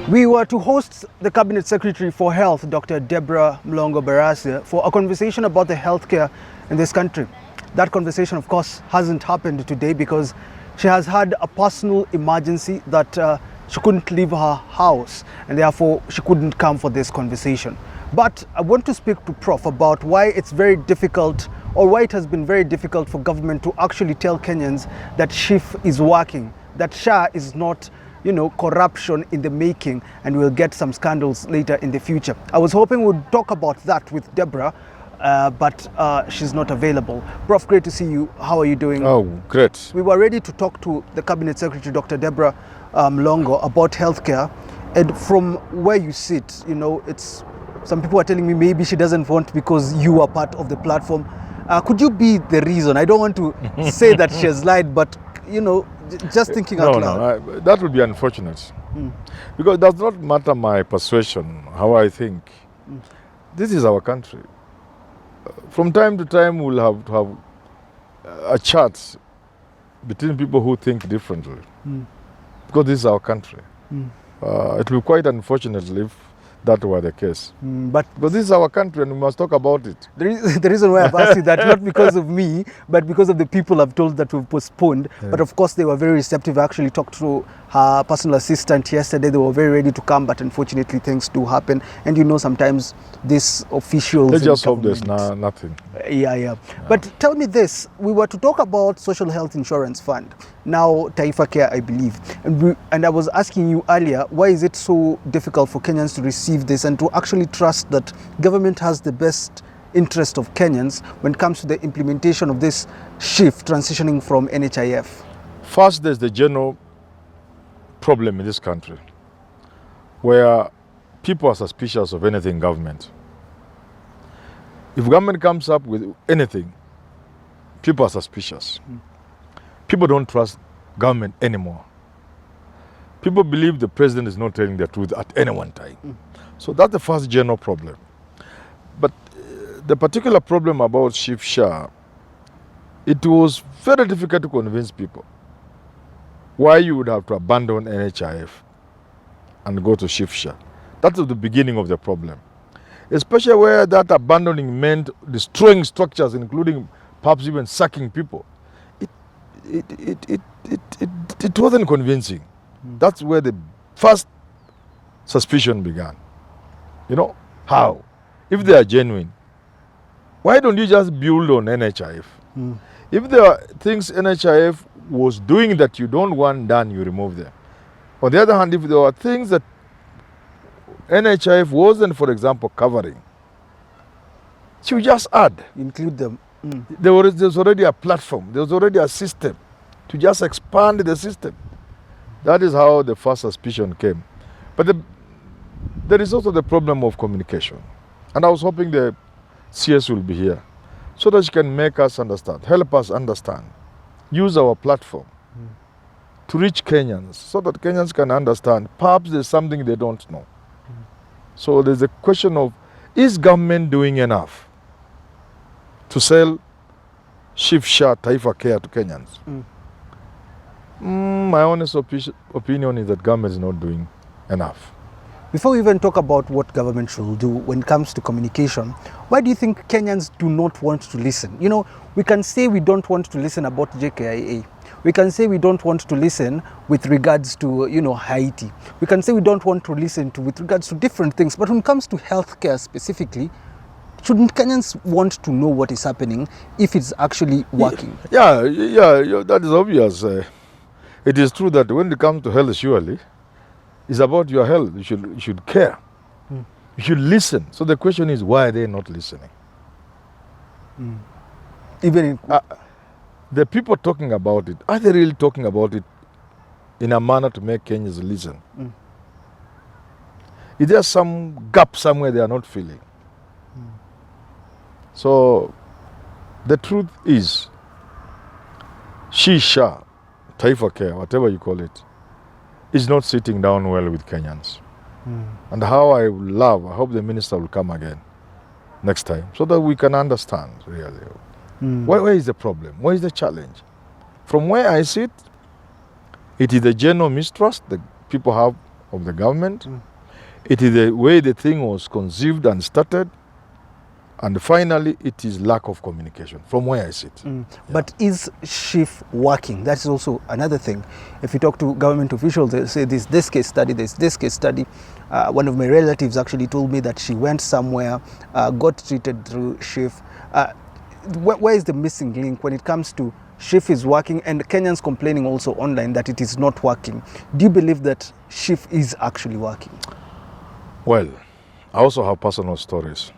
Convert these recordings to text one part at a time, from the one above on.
We were to host the Cabinet Secretary for Health, Dr. Deborah Mlongo Barasa, for a conversation about the healthcare in this country. That conversation, of course, hasn't happened today because she has had a personal emergency that she couldn't leave her house, and therefore she couldn't come for this conversation. But I want to speak to Prof about why it's very difficult, or why it has been very difficult for government to actually tell Kenyans that SHIF is working, that SHA is not, corruption in the making, and we'll get some scandals later in the future. I was hoping we'd talk about that with Deborah, but she's not available. Prof, great to see you. How are you doing? Oh, great. We were ready to talk to the Cabinet Secretary, Dr. Deborah Mlongo, about healthcare. And from where you sit, it's some people are telling me maybe she doesn't want because you are part of the platform. Could you be the reason? I don't want to say that she has lied, but just thinking out loud. No, that would be unfortunate. Because it does not matter my persuasion, how I think. This is our country. From time to time, we'll have to have a chat between people who think differently. Because this is our country. It will be quite unfortunate if that were the case. But this is our country and we must talk about it. The reason why I've asked you that, not because of me, but because of the people I've told that we've postponed. Yeah. But of course they were very receptive. I actually talked to her personal assistant yesterday. They were very ready to come, but unfortunately things do happen. And sometimes these officials... They just hope there's nothing. Yeah. But tell me this, we were to talk about Social Health Insurance Fund. Now Taifa Care, I believe. And I was asking you earlier, why is it so difficult for Kenyans to receive this and to actually trust that government has the best interest of Kenyans when it comes to the implementation of this shift transitioning from NHIF? First, there's the general problem in this country where people are suspicious of anything government. If government comes up with anything, people are suspicious. People don't trust government anymore. People believe the president is not telling the truth at any one time. So that's the first general problem. But the particular problem about SHA, it was very difficult to convince people why you would have to abandon NHIF and go to SHA. That was the beginning of the problem. Especially where that abandoning meant destroying structures, including perhaps even sacking people. It wasn't convincing. That's where the first suspicion began. How? If they are genuine, why don't you just build on NHIF? If there are things NHIF was doing that you don't want done, you remove them. On the other hand, if there are things that NHIF wasn't, for example, covering, you just add. Include them. There's already a platform, there's already a system to just expand the system. That is how the first suspicion came. But there is also the problem of communication. And I was hoping the CS will be here so that she can make us understand, help us understand, use our platform to reach Kenyans so that Kenyans can understand. Perhaps there's something they don't know. So there's a question of, is government doing enough to sell SHA Taifa Care to Kenyans? My honest opinion is that government is not doing enough. Before we even talk about what government should do when it comes to communication, why do you think Kenyans do not want to listen? We can say we don't want to listen about JKIA. We can say we don't want to listen with regards to, Haiti. We can say we don't want to listen to with regards to different things. But when it comes to healthcare specifically, shouldn't Kenyans want to know what is happening if it's actually working? Yeah, that is obvious. It is true that when it comes to health, surely, it's about your health. You should care. You should listen. So the question is, why are they not listening? Even the people talking about it, are they really talking about it in a manner to make Kenyans listen? Is there some gap somewhere they are not filling? So the truth is, SHA, Taifa Care, whatever you call it, is not sitting down well with Kenyans. And how I hope the minister will come again next time so that we can understand really. Where is the problem? Where is the challenge? From where I sit, it is the general mistrust that people have of the government. It is the way the thing was conceived and started. And finally, it is lack of communication, from where I sit. Yeah. But is SHIF working? That's also another thing. If you talk to government officials, they say there's this case study, there's this case study. One of my relatives actually told me that she went somewhere, got treated through SHIF. Where is the missing link when it comes to SHIF is working and Kenyans complaining also online that it is not working? Do you believe that SHIF is actually working? Well, I also have personal stories.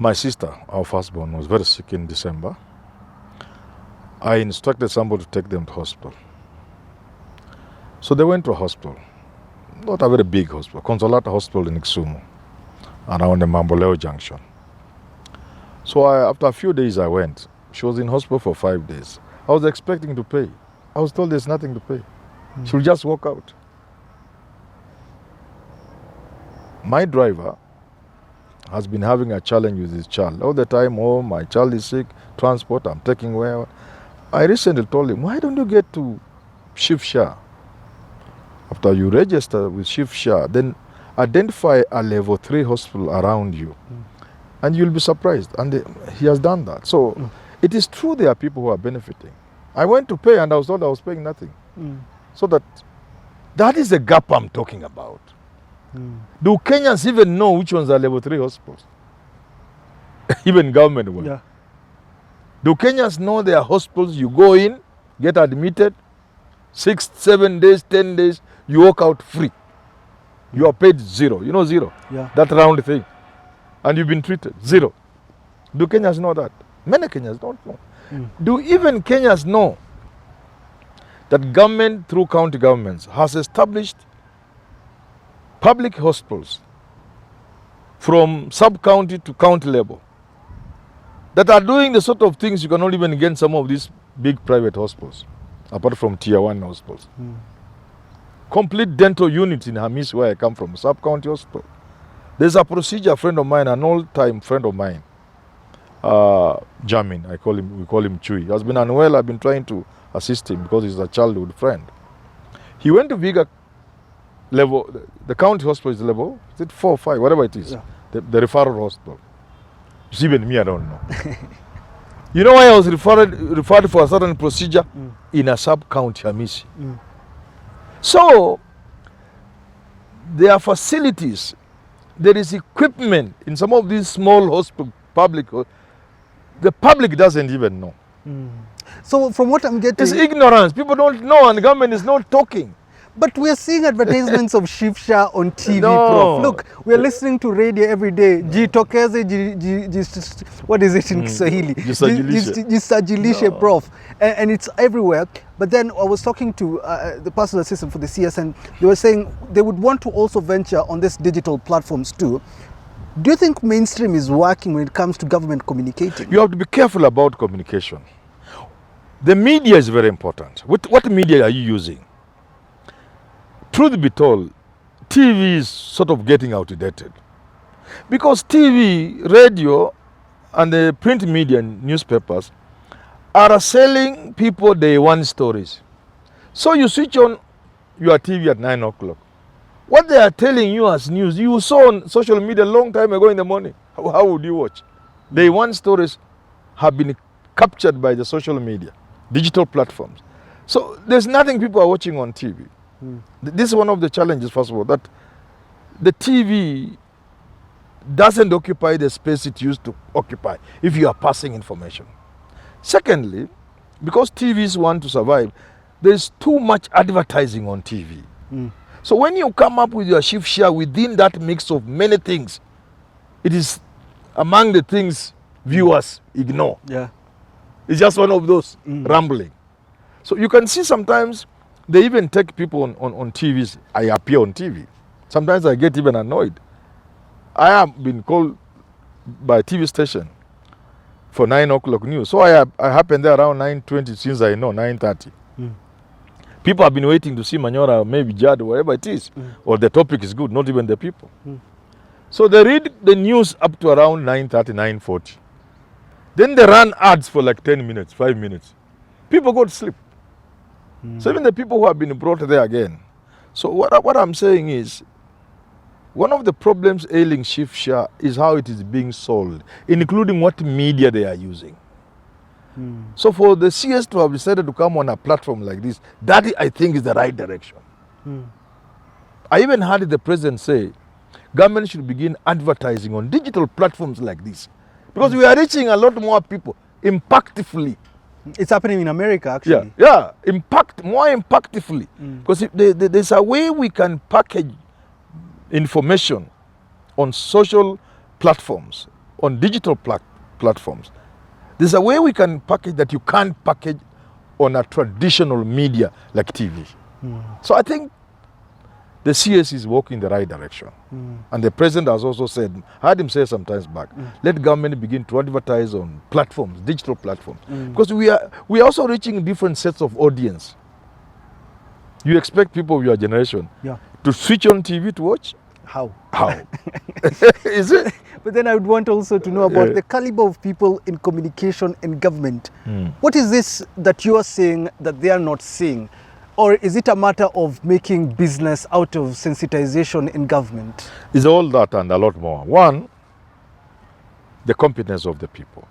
My sister, our firstborn, was very sick in December. I instructed somebody to take them to hospital. So they went to a hospital, not a very big hospital, Consolata Hospital in Kisumu, around the Mamboleo Junction. So after a few days I went. She was in hospital for 5 days. I was expecting to pay. I was told there's nothing to pay. She'll just walk out. My driver has been having a challenge with his child. All the time, oh, my child is sick, transport, I'm taking where. I recently told him, why don't you get to SHIF SHA? After you register with SHIF SHA, then identify a level 3 hospital around you. And you'll be surprised. And he has done that. So it is true there are people who are benefiting. I went to pay and I was told I was paying nothing. So that is the gap I'm talking about. Do Kenyans even know which ones are level 3 hospitals? Even government will. Yeah. Do Kenyans know there are hospitals you go in, get admitted, 6, 7 days, 10 days, you walk out free. You are paid zero. You know zero? Yeah. That round thing. And you've been treated zero. Do Kenyans know that? Many Kenyans don't know. Do even Kenyans know that government through county governments has established public hospitals from sub-county to county level that are doing the sort of things you cannot even get in some of these big private hospitals, apart from tier 1 hospitals. Complete dental unit in Hamis, where I come from, sub-county hospital. There's a procedure, a friend of mine, an old-time friend of mine, Jamin, we call him Chui. He has been unwell. I've been trying to assist him because he's a childhood friend. He went to Viga level, the county hospital is level, is it 4 or 5, whatever it is, the referral hospital. Even me, I don't know. You know why I was referred for a certain procedure? In a sub-county, Hamisi. So, there are facilities, there is equipment in some of these small hospitals, the public doesn't even know. So from what I'm getting... It's ignorance. People don't know and the government is not talking. But we're seeing advertisements of SHIF SHA on TV, No. Prof. Look, we're listening to radio every day. Jitokeze, what is it in Kiswahili? Jisajilishe, Prof. And it's everywhere. But then I was talking to the personal assistant for the CS, and they were saying they would want to also venture on these digital platforms too. Do you think mainstream is working when it comes to government communicating? You have to be careful about communication. The media is very important. What media are you using? Truth be told, TV is sort of getting outdated. Because TV, radio, and the print media and newspapers are selling people day one stories. So you switch on your TV at 9 o'clock. What they are telling you as news, you saw on social media a long time ago in the morning. How would you watch? Day one stories have been captured by the social media, digital platforms. So there's nothing people are watching on TV. This is one of the challenges, first of all, that the TV doesn't occupy the space it used to occupy if you are passing information. Secondly, because TVs want to survive, there's too much advertising on TV. So when you come up with your SHIF SHA within that mix of many things, it is among the things viewers ignore. Yeah. It's just one of those rambling. So you can see sometimes they even take people on TVs. I appear on TV. Sometimes I get even annoyed. I have been called by a TV station for 9 o'clock news. So I happened there around 9:20, since I know 9:30. People have been waiting to see Manyora, maybe Jad, whatever it is. Or the topic is good, not even the people. So they read the news up to around 9:30, 9:40. Then they run ads for like 10 minutes, 5 minutes. People go to sleep. So even the people who have been brought there again. So what I'm saying is, one of the problems ailing Shifsha is how it is being sold, including what media they are using. So for the CS to have decided to come on a platform like this, that I think is the right direction. I even heard the president say, government should begin advertising on digital platforms like this. Because we are reaching a lot more people impactfully. It's happening in America, actually. Yeah, more impactfully. Because there's a way we can package information on social platforms, on digital platforms. There's a way we can package that you can't package on a traditional media like TV. So I think the CS is walking in the right direction. And the president has also said, I heard him say sometimes back, let government begin to advertise on platforms, digital platforms. Because we are also reaching different sets of audience. You expect people of your generation to switch on TV to watch? How? Is it? But then I would want also to know about the caliber of people in communication and government. What is this that you are saying that they are not seeing? Or is it a matter of making business out of sensitization in government? It's all that and a lot more. One, the competence of the people.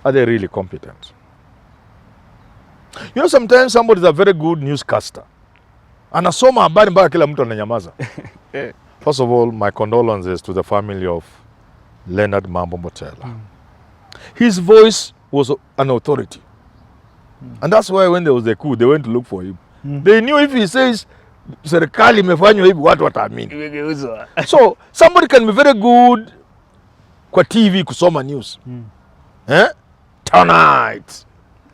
Are they really competent? You know, sometimes somebody is a very good newscaster. Anasoma habari mpaka kila mtu ananyamaza. First of all, my condolences to the family of Leonard Mambo Mbotela. His voice was an authority. And that's why when there was a coup, they went to look for him. They knew if he says, serikali imefanywa hivi, watu wataamini. So, somebody can be very good kwa TV kusoma news. Tonight.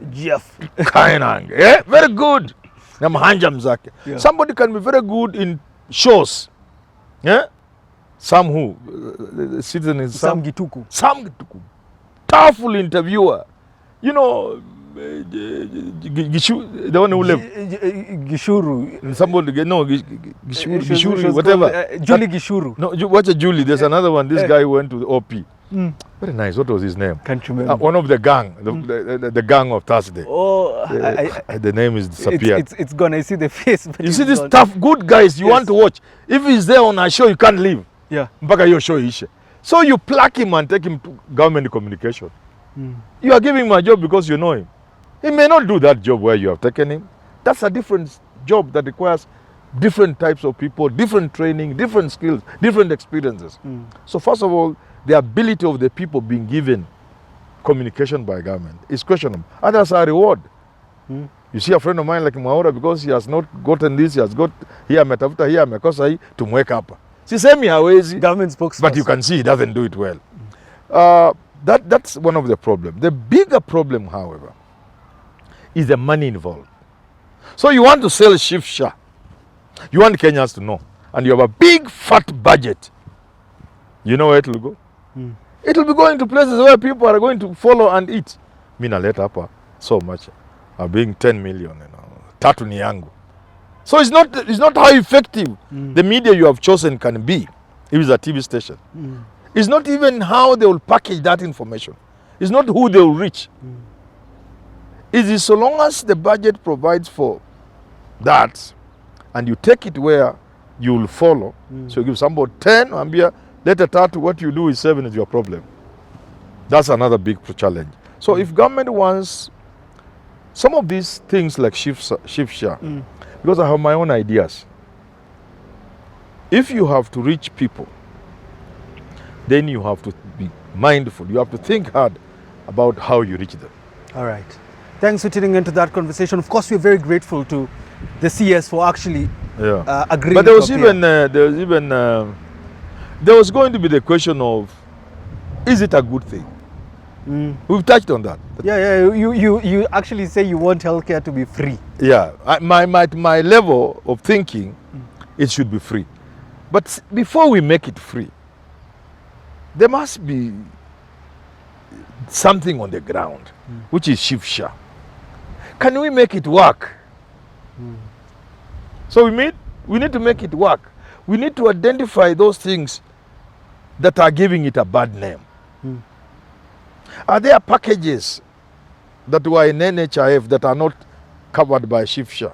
Jeff. Kainange. Very good. Na mahanja mzake. Somebody can be very good in shows. Sam who? The citizen is Sam Gituku. Sam Gituku. Powerful interviewer. You know, Gishu, the one who left. Gishuru. Somebody, no, Gishuru, whatever. Julie Gishuru. No, watch a Julie. There's another one. This guy who went to the OP. Very nice. What was his name? Can't remember. One of the gang, the gang of Thursday. Oh, the name is disappeared. It's gone. I see the face. But you see these tough, good guys you want to watch. If he's there on a show, you can't leave. Yeah. Mpaka your show ishe. So you pluck him and take him to government communication. You are giving him a job because you know him. He may not do that job where you have taken him. That's a different job that requires different types of people, different training, different skills, different experiences. So first of all, the ability of the people being given communication by government is questionable. Others are reward. You see a friend of mine like Manyora, because he has not gotten this, he has got here ametafuta here amekosa hii tumweka hapa. Sisemi hawezi, government spokesperson. but you can see he doesn't do it well. That's one of the problems. The bigger problem, however, is the money involved. So you want to sell Shifsha. You want Kenyans to know. And you have a big fat budget. You know where it will go? It will be going to places where people are going to follow and eat. Mina let up so much. Being 10 million, you know. Tatu ni yangu. So it's not how effective the media you have chosen can be if it's a TV station. It's not even how they will package that information. It's not who they will reach. It is so long as the budget provides for that and you take it where you will follow. So you give somebody 10, ambia, let a tatu, what you do is 7 is your problem. That's another big challenge. So if government wants some of these things like Shifsha, because I have my own ideas. If you have to reach people, then you have to be mindful. You have to think hard about how you reach them. All right. Thanks for tuning into that conversation. Of course, we're very grateful to the CS for actually agreeing. But there was there was going to be the question of, is it a good thing? We've touched on that. You actually say you want healthcare to be free. Yeah, my level of thinking, it should be free. But before we make it free, there must be something on the ground, which is Shifsha. Can we make it work? So we need to make it work. We need to identify those things that are giving it a bad name. Are there packages that were in NHIF that are not covered by Shifsha?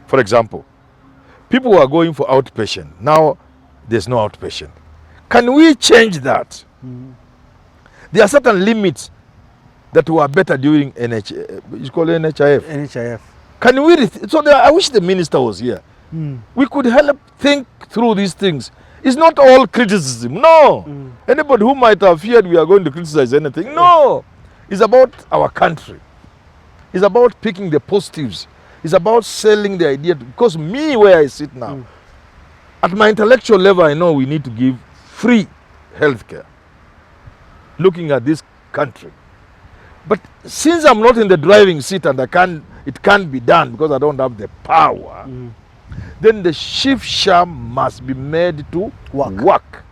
For example, People were going for outpatient. Now there's no outpatient. Can we change that? There are certain limits that were better during it's called NHIF. NHIF. Can we? I wish the minister was here. We could help think through these things. It's not all criticism. No. Anybody who might have feared we are going to criticize anything. No. It's about our country. It's about picking the positives. It's about selling the idea. Because me, where I sit now, at my intellectual level, I know we need to give free healthcare. Looking at this country. But since I'm not in the driving seat and it can't be done because I don't have the power, then the chief sham must be made to work.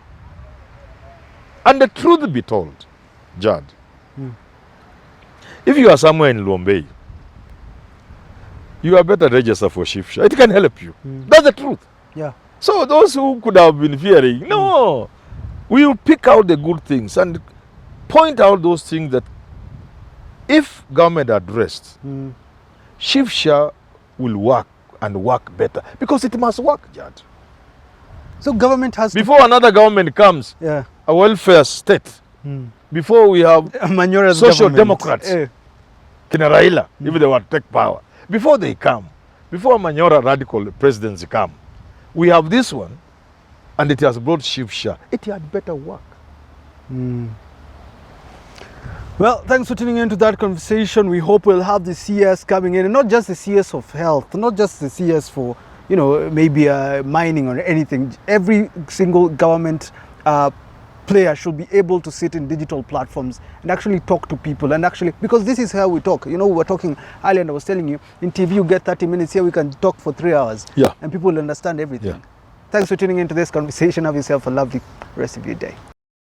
And the truth be told, Jad, if you are somewhere in Lombay, you are better register for chief sham. It can help you. That's the truth. Yeah. So those who could have been fearing, no, we will pick out the good things and point out those things that if government addressed, chief sham will work and work better because it must work, Judge. So government has before another government comes, a welfare state. Before we have Manyora's social government. democrats, Kina Raila, if they want to take power, before they come, before Manyora radical presidency come, we have this one, and it has brought chief sham. It had better work. Well, thanks for tuning into that conversation. We hope we'll have the CS coming in, and not just the CS of health, not just the CS for, you know, maybe mining or anything. Every single government player should be able to sit in digital platforms and actually talk to people, and actually, because this is how we talk. You know, we were talking earlier, and I was telling you, in TV you get 30 minutes, here we can talk for 3 hours. Yeah. And people will understand everything. Yeah. Thanks for tuning into this conversation. Have yourself a lovely rest of your day.